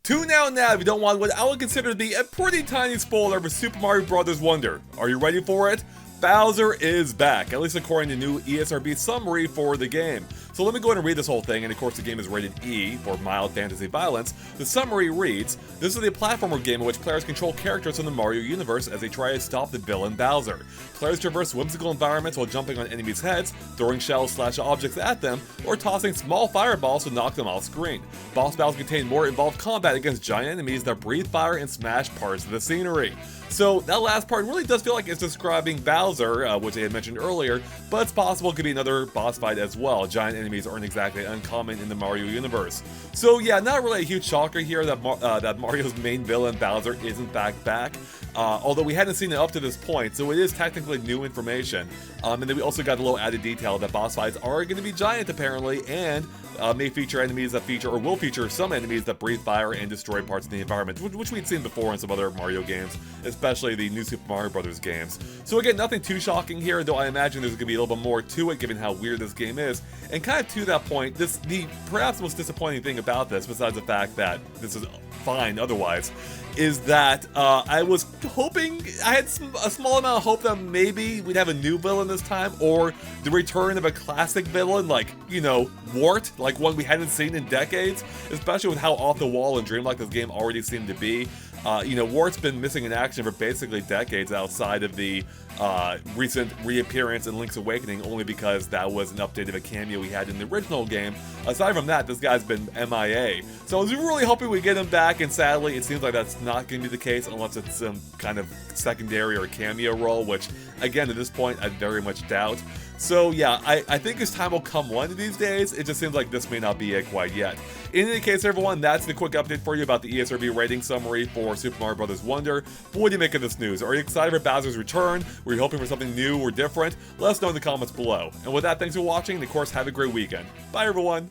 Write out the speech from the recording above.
Tune out now if you don't want what I would consider to be a pretty tiny spoiler for Super Mario Bros. Wonder. Are you ready for it? Bowser is back, at least according to new ESRB summary for the game. So let me go ahead and read this whole thing, and of course the game is rated E for mild fantasy violence. The summary reads, this is a platformer game in which players control characters in the Mario universe as they try to stop the villain Bowser. Players traverse whimsical environments while jumping on enemies' heads, throwing shells/objects at them, or tossing small fireballs to knock them off screen. Boss battles contain more involved combat against giant enemies that breathe fire and smash parts of the scenery. So that last part really does feel like it's describing Bowser, which I had mentioned earlier, but it's possible it could be another boss fight as well. Giant enemies aren't exactly uncommon in the Mario universe. So yeah, not really a huge shocker here that Mario's main villain Bowser is in fact back, although we hadn't seen it up to this point, so it is technically new information. And then we also got a little added detail that boss fights are going to be giant apparently, and may feature enemies that feature, or will feature some enemies that breathe fire and destroy parts of the environment, which we'd seen before in some other Mario games, especially the new Super Mario Bros. Games. So again, nothing too shocking here, though I imagine there's going to be a little bit more to it given how weird this game is. And kind of to that point, the perhaps most disappointing thing about this, besides the fact that this is fine otherwise, is that I was hoping, I had a small amount of hope that maybe we'd have a new villain this time, or the return of a classic villain like, you know, Wart, like one we hadn't seen in decades, especially with how off the wall and dreamlike this game already seemed to be. You know, Wart's been missing in action for basically decades outside of the recent reappearance in Link's Awakening, only because that was an update of a cameo he had in the original game. Aside from that, this guy's been MIA. So I was really hoping we get him back, and sadly, it seems like that's not going to be the case unless it's some kind of secondary or cameo role, which, again, at this point, I very much doubt. So yeah, I think his time will come one of these days. It just seems like this may not be it quite yet. In any case, everyone, that's the quick update for you about the ESRB rating summary for Super Mario Bros. Wonder. But what do you make of this news? Are you excited for Bowser's return? Were you hoping for something new or different? Let us know in the comments below. And with that, thanks for watching, and of course, have a great weekend. Bye, everyone!